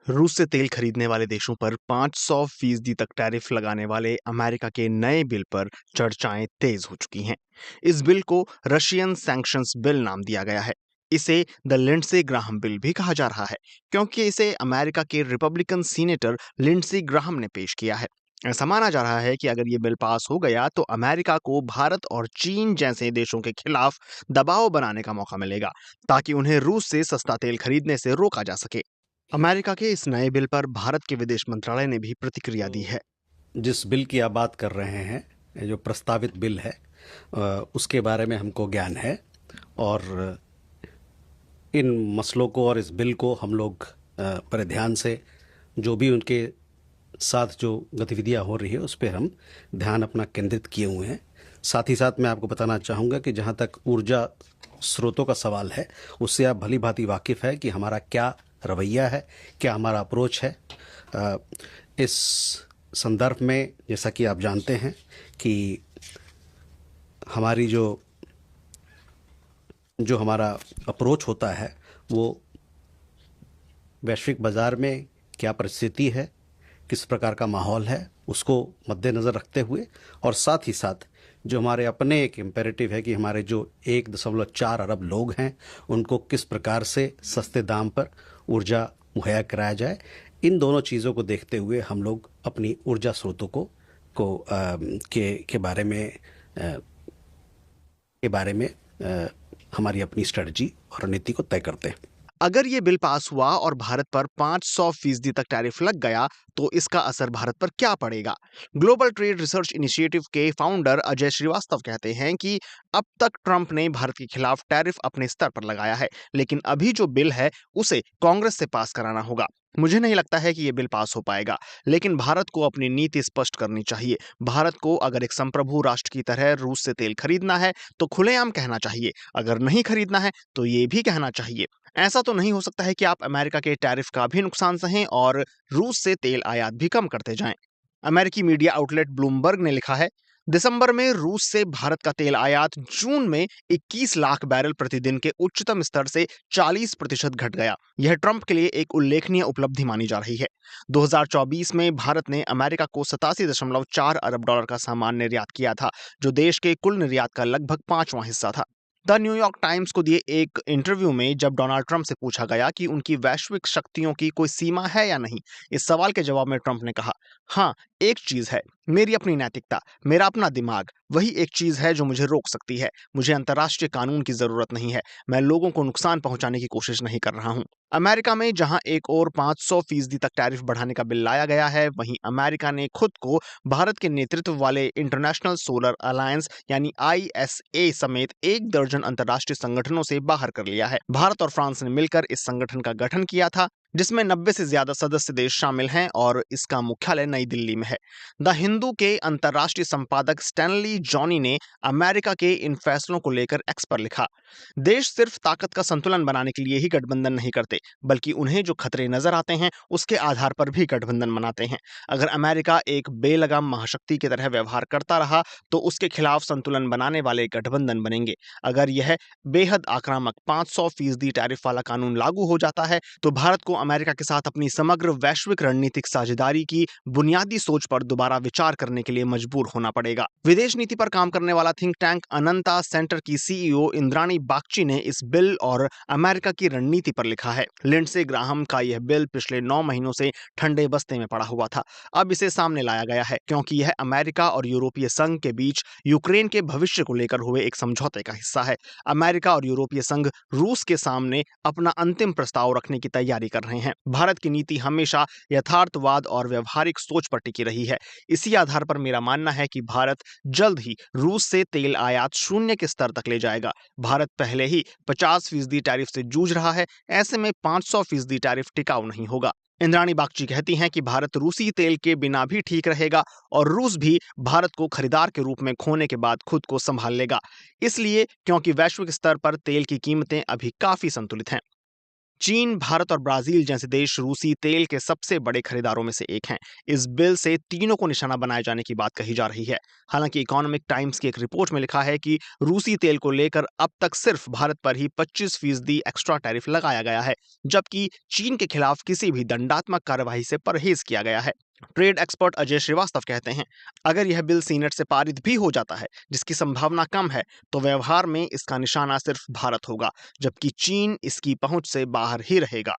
रूस से तेल खरीदने वाले देशों पर 500% तक टैरिफ लगाने वाले अमेरिका के नए बिल पर चर्चाएं तेज हो चुकी हैं। इस बिल को रशियन सैंक्शंस बिल नाम दिया गया है। इसे द लिंडसे ग्राहम बिल भी कहा जा रहा है, क्योंकि इसे अमेरिका के रिपब्लिकन सीनेटर लिंडसे ग्राहम ने पेश किया है। ऐसा माना जा रहा है कि अगर ये बिल पास हो गया तो अमेरिका को भारत और चीन जैसे देशों के खिलाफ दबाव बनाने का मौका मिलेगा, ताकि उन्हें रूस से सस्ता तेल खरीदने से रोका जा सके। अमेरिका के इस नए बिल पर भारत के विदेश मंत्रालय ने भी प्रतिक्रिया दी है। जिस बिल की आप बात कर रहे हैं, ये जो प्रस्तावित बिल है, उसके बारे में हमको ज्ञान है और इन मसलों को और इस बिल को हम लोग बड़े ध्यान से, जो भी उनके साथ जो गतिविधियां हो रही है उस पर हम ध्यान अपना केंद्रित किए हुए हैं। साथ ही साथ मैं आपको बताना चाहूँगा कि जहाँ तक ऊर्जा स्रोतों का सवाल है, उससे आप भली भांति वाकिफ़ है कि हमारा क्या रवैया है, क्या हमारा अप्रोच है। इस संदर्भ में जैसा कि आप जानते हैं कि हमारी जो जो हमारा अप्रोच होता है वो वैश्विक बाज़ार में क्या परिस्थिति है, किस प्रकार का माहौल है, उसको मद्देनज़र रखते हुए, और साथ ही साथ जो हमारे अपने एक इम्पेरेटिव है कि हमारे जो 1.4 अरब लोग हैं उनको किस प्रकार से सस्ते दाम पर ऊर्जा मुहैया कराया जाए, इन दोनों चीज़ों को देखते हुए हम लोग अपनी ऊर्जा स्रोतों के बारे में हमारी अपनी स्ट्रेटजी और नीति को तय करते हैं। अगर ये बिल पास हुआ और भारत पर 500% तक टैरिफ लग गया तो इसका असर भारत पर क्या पड़ेगा? ग्लोबल ट्रेड रिसर्च इनिशिएटिव के फाउंडर अजय श्रीवास्तव कहते हैं कि अब तक ट्रंप ने भारत के खिलाफ टैरिफ अपने स्तर पर लगाया है, लेकिन अभी जो बिल है उसे कांग्रेस से पास कराना होगा। मुझे नहीं लगता है कि ये बिल पास हो पाएगा, लेकिन भारत को अपनी नीति स्पष्ट करनी चाहिए। भारत को अगर एक संप्रभु राष्ट्र की तरह रूस से तेल खरीदना है तो खुलेआम कहना चाहिए, अगर नहीं खरीदना है तो ये भी कहना चाहिए। ऐसा तो नहीं हो सकता है कि आप अमेरिका के टैरिफ का भी नुकसान सहें और रूस से तेल आयात भी कम करते जाएं। अमेरिकी मीडिया आउटलेट ब्लूमबर्ग ने लिखा है, दिसंबर में रूस से भारत का तेल आयात जून में 21 लाख बैरल प्रतिदिन के उच्चतम स्तर से 40% घट गया। यह ट्रंप के लिए एक उल्लेखनीय उपलब्धि मानी जा रही है। 2024 में भारत ने अमेरिका को 87.4 अरब डॉलर का सामान निर्यात किया था, जो देश के कुल निर्यात का लगभग 5वां हिस्सा था। द न्यूयॉर्क टाइम्स को दिए एक इंटरव्यू में जब डोनाल्ड ट्रंप से पूछा गया कि उनकी वैश्विक शक्तियों की कोई सीमा है या नहीं, इस सवाल के जवाब में ट्रंप ने कहा, हाँ, एक चीज है, मेरी अपनी नैतिकता, मेरा अपना दिमाग, वही एक चीज है जो मुझे रोक सकती है। मुझे अंतर्राष्ट्रीय कानून की जरूरत नहीं है। मैं लोगों को नुकसान पहुंचाने की कोशिश नहीं कर रहा हूं। अमेरिका में जहां एक और 500% तक टैरिफ बढ़ाने का बिल लाया गया है, वहीं अमेरिका ने खुद को भारत के नेतृत्व वाले इंटरनेशनल सोलर अलायंस यानी ISA समेत एक दर्जन अंतर्राष्ट्रीय संगठनों से बाहर कर लिया है। भारत और फ्रांस ने मिलकर इस संगठन का गठन किया था, जिसमें 90 से ज्यादा सदस्य देश शामिल हैं और इसका मुख्यालय नई दिल्ली में है। द हिंदू के अंतर्राष्ट्रीय संपादक स्टैनली जॉनी ने अमेरिका के इन फैसलों को लेकर एक्स पर लिखा, देश सिर्फ ताकत का संतुलन बनाने के लिए ही गठबंधन नहीं करते, बल्कि उन्हें जो खतरे नजर आते हैं उसके आधार पर भी गठबंधन बनाते हैं। अगर अमेरिका एक बेलगाम महाशक्ति की तरह व्यवहार करता रहा तो उसके खिलाफ संतुलन बनाने वाले गठबंधन बनेंगे। अगर यह बेहद आक्रामक 500% टैरिफ वाला कानून लागू हो जाता है तो भारत को अमेरिका के साथ अपनी समग्र वैश्विक रणनीतिक साझेदारी की बुनियादी सोच पर दोबारा विचार करने के लिए मजबूर होना पड़ेगा। विदेश नीति पर काम करने वाला थिंक टैंक अनंता सेंटर की CEO इंद्राणी बागची ने इस बिल और अमेरिका की रणनीति पर लिखा है, लिंडसे ग्राहम का यह बिल पिछले 9 महीनों से ठंडे बस्ते में पड़ा हुआ था। अब इसे सामने लाया गया है क्योंकि यह अमेरिका और यूरोपीय संघ के बीच यूक्रेन के भविष्य को लेकर हुए एक समझौते का हिस्सा है। अमेरिका और यूरोपीय संघ रूस के सामने अपना अंतिम प्रस्ताव रखने की तैयारी कर रहे हैं। भारत की नीति हमेशा यथार्थवाद और व्यवहारिक सोच पर टिकी रही है। इसी आधार पर मेरा मानना है कि भारत जल्द ही रूस से तेल आयात शून्य के स्तर तक ले जाएगा। भारत पहले ही 50% टैरिफ से जूझ रहा है, ऐसे में 500% टैरिफ टिकाऊ नहीं होगा। इंद्राणी बागची कहती हैं कि भारत रूसी तेल के बिना भी ठीक रहेगा और रूस भी भारत को खरीदार के रूप में खोने के बाद खुद को संभाल लेगा, इसलिए क्योंकि वैश्विक स्तर पर तेल की कीमतें अभी काफी संतुलित हैं। चीन, भारत और ब्राजील जैसे देश रूसी तेल के सबसे बड़े खरीदारों में से एक हैं। इस बिल से तीनों को निशाना बनाए जाने की बात कही जा रही है। हालांकि इकोनॉमिक टाइम्स की एक रिपोर्ट में लिखा है कि रूसी तेल को लेकर अब तक सिर्फ भारत पर ही 25% एक्स्ट्रा टैरिफ लगाया गया है, जबकि चीन के खिलाफ किसी भी दंडात्मक कार्यवाही से परहेज किया गया है। ट्रेड एक्सपर्ट अजय श्रीवास्तव कहते हैं, अगर यह बिल सीनेट से पारित भी हो जाता है, जिसकी संभावना कम है, तो व्यवहार में इसका निशाना सिर्फ भारत होगा, जबकि चीन इसकी पहुंच से बाहर ही रहेगा।